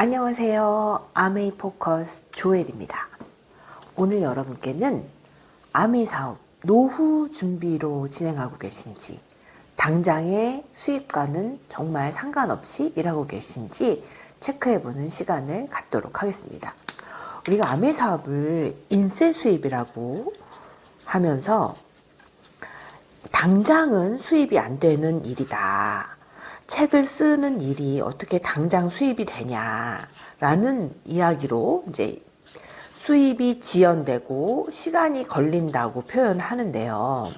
안녕하세요. 아메이 포커스 조엘입니다. 오늘 여러분께는 아메이 사업 노후 준비로 진행하고 계신지, 당장의 수입과는 정말 상관없이 일하고 계신지 체크해보는 시간을 갖도록 하겠습니다. 우리가 아메이 사업을 인세 수입이라고 하면서 당장은 수입이 안 되는 일이다. 책을 쓰는 일이 어떻게 당장 수입이 되냐라는 이야기로 이제 수입이 지연되고 시간이 걸린다고 표현하는데요.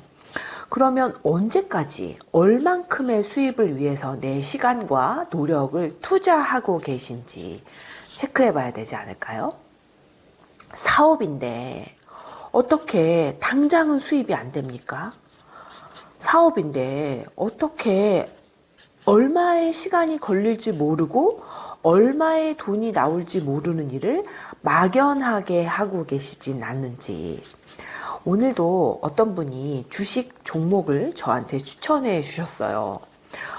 그러면 언제까지 얼만큼의 수입을 위해서 내 시간과 노력을 투자하고 계신지 체크해 봐야 되지 않을까요? 사업인데 어떻게 당장은 수입이 안 됩니까? 사업인데 어떻게 얼마의 시간이 걸릴지 모르고 얼마의 돈이 나올지 모르는 일을 막연하게 하고 계시진 않는지. 오늘도 어떤 분이 주식 종목을 저한테 추천해 주셨어요.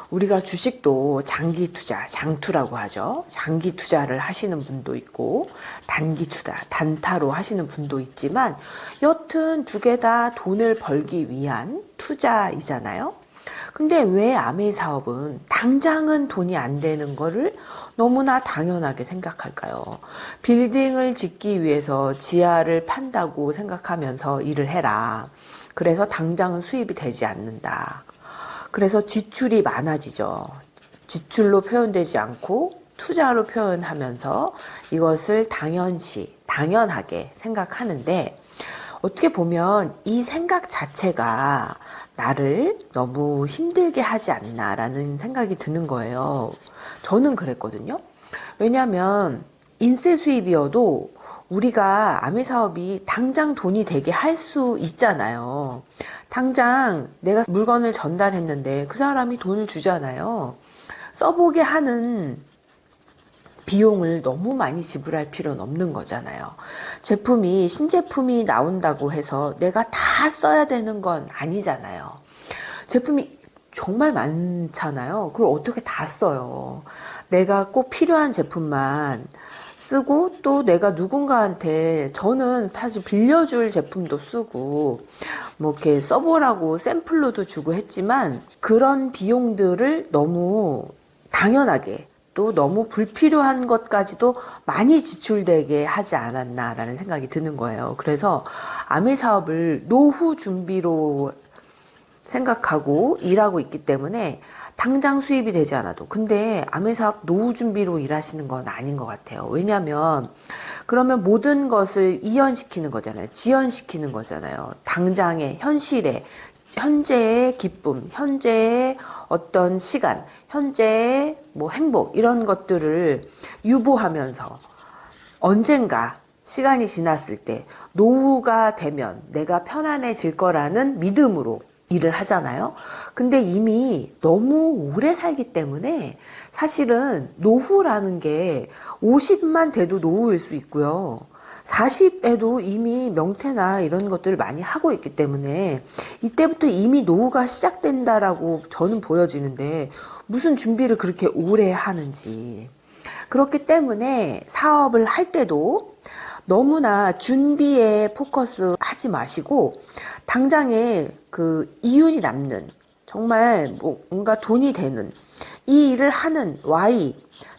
우리가 주식도 장기 투자, 장투라고 하죠. 장기 투자를 하시는 분도 있고 단기 투자, 단타로 하시는 분도 있지만 여튼 두 개 다 돈을 벌기 위한 투자이잖아요. 근데 왜 아메이 사업은 당장은 돈이 안 되는 거를 너무나 당연하게 생각할까요? 빌딩을 짓기 위해서 지하를 판다고 생각하면서 일을 해라. 그래서 당장은 수입이 되지 않는다. 그래서 지출이 많아지죠. 지출로 표현되지 않고 투자로 표현하면서 이것을 당연하게 생각하는데, 어떻게 보면 이 생각 자체가 나를 너무 힘들게 하지 않나라는 생각이 드는 거예요. 저는 그랬거든요. 왜냐하면 인세 수입이어도 우리가 아메 사업이 당장 돈이 되게 할 수 있잖아요. 당장 내가 물건을 전달했는데 그 사람이 돈을 주잖아요. 써보게 하는 비용을 너무 많이 지불할 필요는 없는 거잖아요. 신제품이 나온다고 해서 내가 다 써야 되는 건 아니잖아요. 제품이 정말 많잖아요. 그걸 어떻게 다 써요? 내가 꼭 필요한 제품만 쓰고, 또 내가 누군가한테, 저는 사실 빌려줄 제품도 쓰고 뭐 이렇게 써보라고 샘플로도 주고 했지만, 그런 비용들을 너무 당연하게 또 너무 불필요한 것까지도 많이 지출되게 하지 않았나라는 생각이 드는 거예요. 그래서 아메 사업을 노후 준비로 생각하고 일하고 있기 때문에 당장 수입이 되지 않아도, 근데 아메 사업 노후 준비로 일하시는 건 아닌 것 같아요. 왜냐하면 그러면 모든 것을 이연시키는 거잖아요. 지연시키는 거잖아요. 당장의 현재의 기쁨, 현재의 어떤 시간, 현재의 뭐 행복, 이런 것들을 유보하면서 언젠가 시간이 지났을 때 노후가 되면 내가 편안해질 거라는 믿음으로 일을 하잖아요. 근데 이미 너무 오래 살기 때문에 사실은 노후라는 게 50만 돼도 노후일 수 있고요. 40에도 이미 명퇴나 이런 것들을 많이 하고 있기 때문에 이때부터 이미 노후가 시작된다라고 저는 보여지는데, 무슨 준비를 그렇게 오래 하는지. 그렇기 때문에 사업을 할 때도 너무나 준비에 포커스 하지 마시고, 당장에 그 이윤이 남는, 정말 뭔가 돈이 되는 이 일을 하는 why,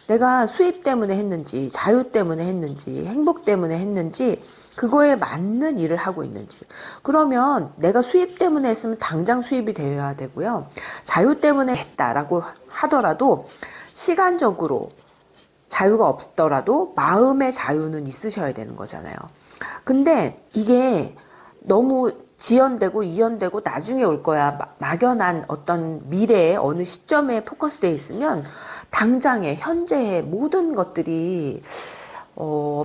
내가 수입 때문에 했는지, 자유 때문에 했는지, 행복 때문에 했는지, 그거에 맞는 일을 하고 있는지. 그러면 내가 수입 때문에 했으면 당장 수입이 되어야 되고요. 자유 때문에 했다라고 하더라도 시간적으로 자유가 없더라도 마음의 자유는 있으셔야 되는 거잖아요. 근데 이게 너무 지연되고 이연되고 나중에 올 거야, 막연한 어떤 미래의 어느 시점에 포커스되어 있으면 당장의 현재의 모든 것들이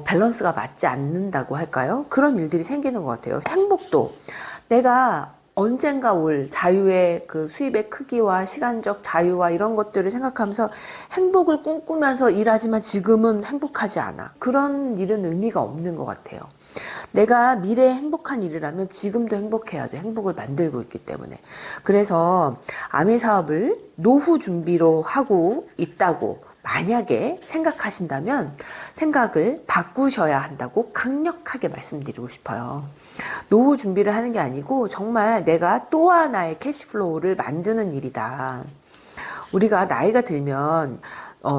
밸런스가 맞지 않는다고 할까요? 그런 일들이 생기는 것 같아요. 행복도 내가 언젠가 올 자유의 그 수입의 크기와 시간적 자유와 이런 것들을 생각하면서 행복을 꿈꾸면서 일하지만 지금은 행복하지 않아. 그런 일은 의미가 없는 것 같아요. 내가 미래에 행복한 일이라면 지금도 행복해야죠. 행복을 만들고 있기 때문에. 그래서 아메 사업을 노후 준비로 하고 있다고 만약에 생각하신다면 생각을 바꾸셔야 한다고 강력하게 말씀드리고 싶어요. 노후 준비를 하는 게 아니고 정말 내가 또 하나의 캐시플로우를 만드는 일이다. 우리가 나이가 들면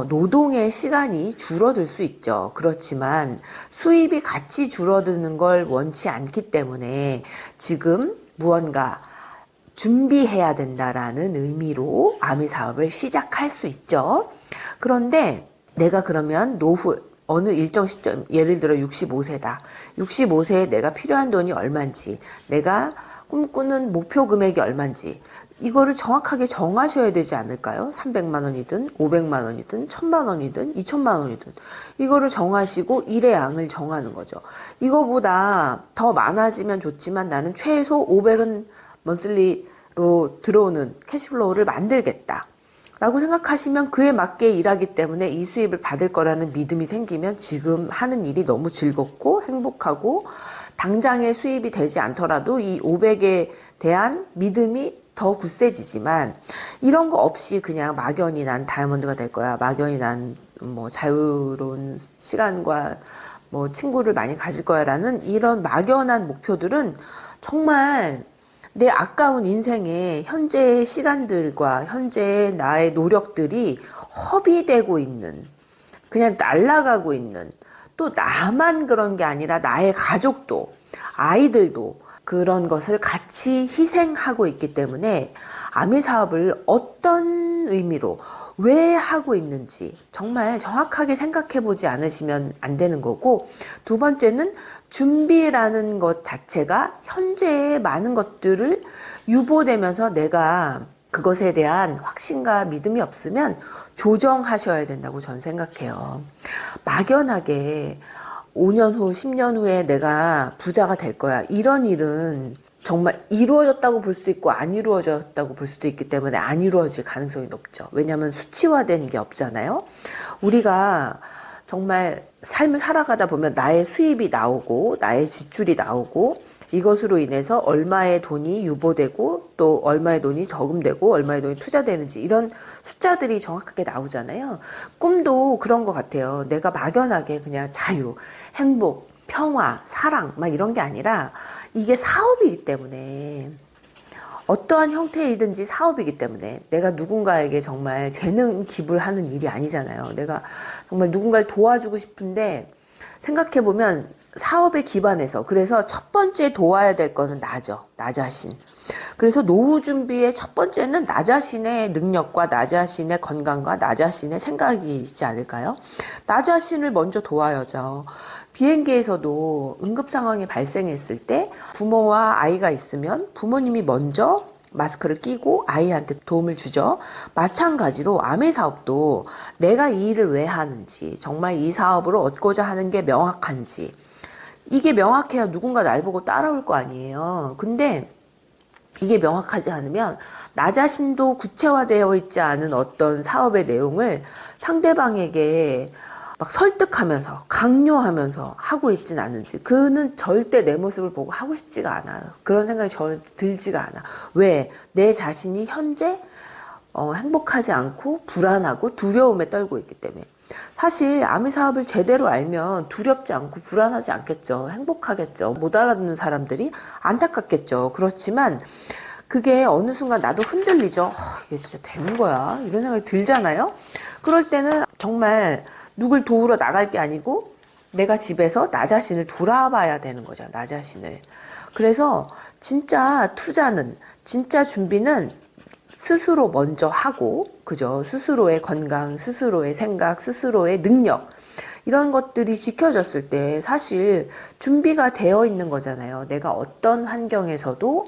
노동의 시간이 줄어들 수 있죠. 그렇지만 수입이 같이 줄어드는 걸 원치 않기 때문에 지금 무언가 준비해야 된다라는 의미로 아미 사업을 시작할 수 있죠. 그런데 내가 그러면 노후 어느 일정 시점, 예를 들어 65세다. 65세에 내가 필요한 돈이 얼마인지, 내가 꿈꾸는 목표 금액이 얼마인지 이거를 정확하게 정하셔야 되지 않을까요? 300만 원이든 500만 원이든 1000만 원이든 2000만 원이든 이거를 정하시고 일의 양을 정하는 거죠. 이거보다 더 많아지면 좋지만 나는 최소 500은 먼슬리로 들어오는 캐시플로우를 만들겠다 라고 생각하시면 그에 맞게 일하기 때문에 이 수입을 받을 거라는 믿음이 생기면 지금 하는 일이 너무 즐겁고 행복하고 당장의 수입이 되지 않더라도 이 500에 대한 믿음이 더 굳세지지만 이런 거 없이 그냥 막연히 난 다이아몬드가 될 거야. 막연히 난 뭐 자유로운 시간과 뭐 친구를 많이 가질 거야 라는 이런 막연한 목표들은 정말 내 아까운 인생의 현재의 시간들과 현재의 나의 노력들이 허비되고 있는, 그냥 날아가고 있는, 또 나만 그런 게 아니라 나의 가족도, 아이들도 그런 것을 같이 희생하고 있기 때문에 아미 사업을 어떤 의미로 왜 하고 있는지 정말 정확하게 생각해 보지 않으시면 안 되는 거고, 두 번째는 준비라는 것 자체가 현재의 많은 것들을 유보되면서 내가 그것에 대한 확신과 믿음이 없으면 조정하셔야 된다고 저는 생각해요. 막연하게 5년 후, 10년 후에 내가 부자가 될 거야. 이런 일은 정말 이루어졌다고 볼 수도 있고 안 이루어졌다고 볼 수도 있기 때문에 안 이루어질 가능성이 높죠. 왜냐하면 수치화된 게 없잖아요. 우리가 정말 삶을 살아가다 보면 나의 수입이 나오고 나의 지출이 나오고 이것으로 인해서 얼마의 돈이 유보되고 또 얼마의 돈이 저금되고 얼마의 돈이 투자되는지 이런 숫자들이 정확하게 나오잖아요. 꿈도 그런 것 같아요. 내가 막연하게 그냥 자유, 행복, 평화, 사랑 막 이런 게 아니라 이게 사업이기 때문에 어떠한 형태이든지 사업이기 때문에 내가 누군가에게 정말 재능 기부를 하는 일이 아니잖아요. 내가 정말 누군가를 도와주고 싶은데 생각해보면 사업에 기반해서 그래서 첫 번째 도와야 될 거는 나죠. 나 자신. 그래서 노후 준비의 첫 번째는 나 자신의 능력과 나 자신의 건강과 나 자신의 생각이지 않을까요? 나 자신을 먼저 도와야죠. 비행기에서도 응급 상황이 발생했을 때 부모와 아이가 있으면 부모님이 먼저 마스크를 끼고 아이한테 도움을 주죠. 마찬가지로 아메 사업도 내가 이 일을 왜 하는지, 정말 이 사업으로 얻고자 하는 게 명확한지, 이게 명확해야 누군가 날 보고 따라올 거 아니에요. 근데 이게 명확하지 않으면 나 자신도 구체화되어 있지 않은 어떤 사업의 내용을 상대방에게 막 설득하면서 강요하면서 하고 있진 않은지, 그는 절대 내 모습을 보고 하고 싶지가 않아요. 그런 생각이 전혀 들지가 않아. 왜? 내 자신이 현재 행복하지 않고 불안하고 두려움에 떨고 있기 때문에. 사실 아미 사업을 제대로 알면 두렵지 않고 불안하지 않겠죠. 행복하겠죠. 못 알아듣는 사람들이 안타깝겠죠. 그렇지만 그게 어느 순간 나도 흔들리죠. 이게 진짜 되는 거야? 이런 생각이 들잖아요. 그럴 때는 정말 누굴 도우러 나갈 게 아니고 내가 집에서 나 자신을 돌아봐야 되는 거죠. 나 자신을. 그래서 진짜 투자는, 진짜 준비는 스스로 먼저 하고, 그죠? 스스로의 건강, 스스로의 생각, 스스로의 능력, 이런 것들이 지켜졌을 때 사실 준비가 되어 있는 거잖아요. 내가 어떤 환경에서도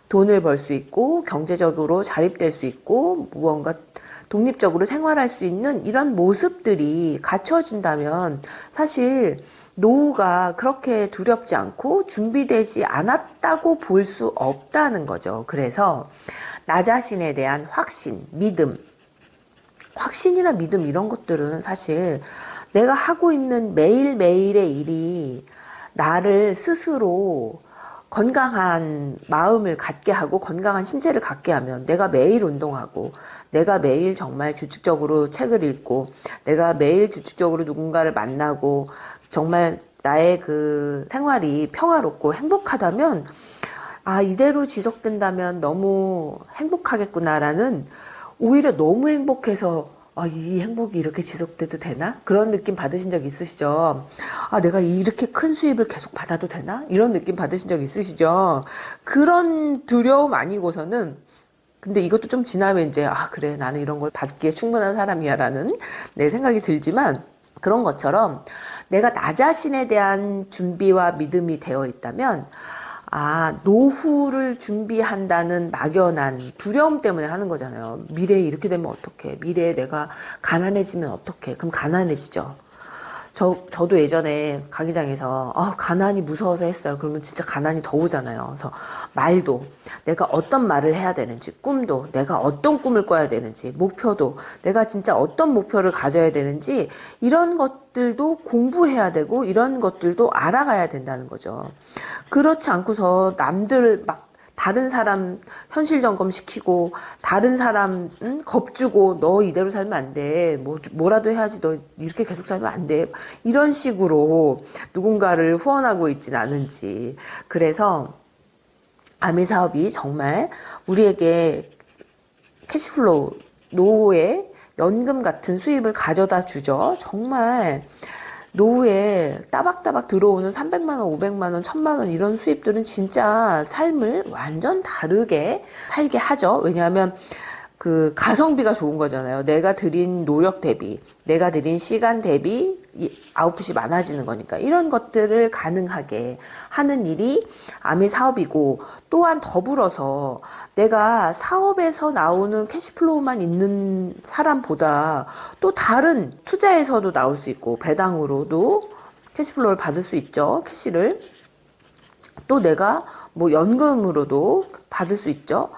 돈을 벌 수 있고, 경제적으로 자립될 수 있고, 무언가 독립적으로 생활할 수 있는 이런 모습들이 갖춰진다면 사실 노후가 그렇게 두렵지 않고 준비되지 않았다고 볼 수 없다는 거죠. 그래서 나 자신에 대한 확신, 믿음, 확신이나 믿음 이런 것들은 사실 내가 하고 있는 매일매일의 일이 나를 스스로 건강한 마음을 갖게 하고 건강한 신체를 갖게 하면 내가 매일 운동하고 내가 매일 정말 규칙적으로 책을 읽고 내가 매일 규칙적으로 누군가를 만나고 정말 나의 그 생활이 평화롭고 행복하다면 이대로 지속된다면 너무 행복하겠구나라는 오히려 너무 행복해서 이 행복이 이렇게 지속돼도 되나? 그런 느낌 받으신 적 있으시죠? 내가 이렇게 큰 수입을 계속 받아도 되나? 이런 느낌 받으신 적 있으시죠? 그런 두려움 아니고서는 근데 이것도 좀 지나면 이제 그래 나는 이런 걸 받기에 충분한 사람이야 라는 내 생각이 들지만 그런 것처럼 내가 나 자신에 대한 준비와 믿음이 되어 있다면 노후를 준비한다는 막연한 두려움 때문에 하는 거잖아요. 미래에 이렇게 되면 어떡해? 미래에 내가 가난해지면 어떡해? 그럼 가난해지죠. 저도 예전에 강의장에서 가난이 무서워서 했어요. 그러면 진짜 가난이 더 오잖아요. 그래서 말도 내가 어떤 말을 해야 되는지, 꿈도 내가 어떤 꿈을 꿔야 되는지, 목표도 내가 진짜 어떤 목표를 가져야 되는지 이런 것들도 공부해야 되고 이런 것들도 알아가야 된다는 거죠. 그렇지 않고서 남들 막 다른 사람 현실 점검 시키고 다른 사람 겁주고 너 이대로 살면 안 돼. 뭐라도 해야지. 너 이렇게 계속 살면 안 돼. 이런 식으로 누군가를 후원하고 있진 않은지. 그래서 아미 사업이 정말 우리에게 캐시플로우, 노후에 연금 같은 수입을 가져다 주죠. 정말 노후에 따박따박 들어오는 300만 원, 500만 원, 1000만 원 이런 수입들은 진짜 삶을 완전 다르게 살게 하죠. 왜냐하면 그 가성비가 좋은 거잖아요. 내가 들인 노력 대비, 내가 들인 시간 대비 아웃풋이 많아지는 거니까 이런 것들을 가능하게 하는 일이 아미 사업이고 또한 더불어서 내가 사업에서 나오는 캐시플로우만 있는 사람보다 또 다른 투자에서도 나올 수 있고 배당으로도 캐시플로우를 받을 수 있죠. 캐시를. 또 내가 연금으로도 받을 수 있죠.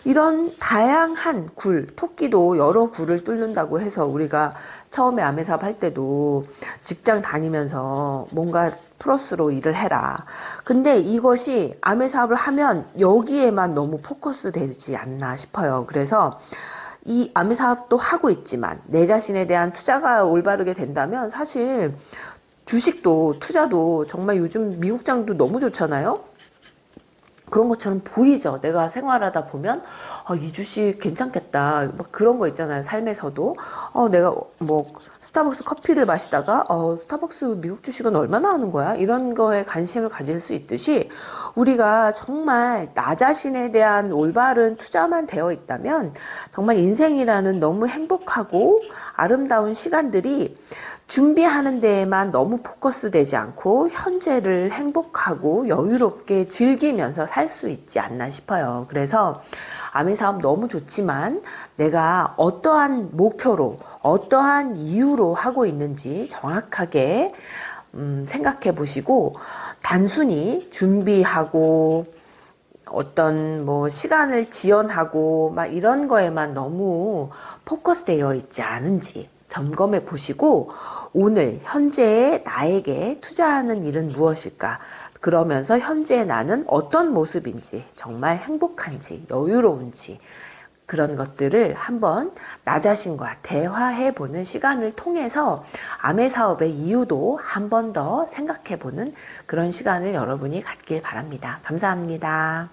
이런 다양한 토끼도 여러 굴을 뚫는다고 해서 우리가 처음에 아메사업 할 때도 직장 다니면서 뭔가 플러스로 일을 해라. 근데 이것이 아메사업을 하면 여기에만 너무 포커스 되지 않나 싶어요. 그래서 이 아메사업도 하고 있지만 내 자신에 대한 투자가 올바르게 된다면 사실 주식도 투자도 정말 요즘 미국장도 너무 좋잖아요. 그런 것처럼 보이죠. 내가 생활하다 보면 이 주식 괜찮겠다. 막 그런 거 있잖아요. 삶에서도 내가 스타벅스 커피를 마시다가 스타벅스 미국 주식은 얼마나 하는 거야? 이런 거에 관심을 가질 수 있듯이 우리가 정말 나 자신에 대한 올바른 투자만 되어 있다면 정말 인생이라는 너무 행복하고 아름다운 시간들이 준비하는 데에만 너무 포커스 되지 않고 현재를 행복하고 여유롭게 즐기면서 살 수 있지 않나 싶어요. 그래서 아미 사업 너무 좋지만 내가 어떠한 목표로 어떠한 이유로 하고 있는지 정확하게 생각해 보시고 단순히 준비하고 어떤 시간을 지연하고 막 이런 거에만 너무 포커스 되어 있지 않은지 점검해 보시고 오늘 현재의 나에게 투자하는 일은 무엇일까? 그러면서 현재의 나는 어떤 모습인지 정말 행복한지 여유로운지 그런 것들을 한번 나 자신과 대화해 보는 시간을 통해서 아메 사업의 이유도 한 번 더 생각해 보는 그런 시간을 여러분이 갖길 바랍니다. 감사합니다.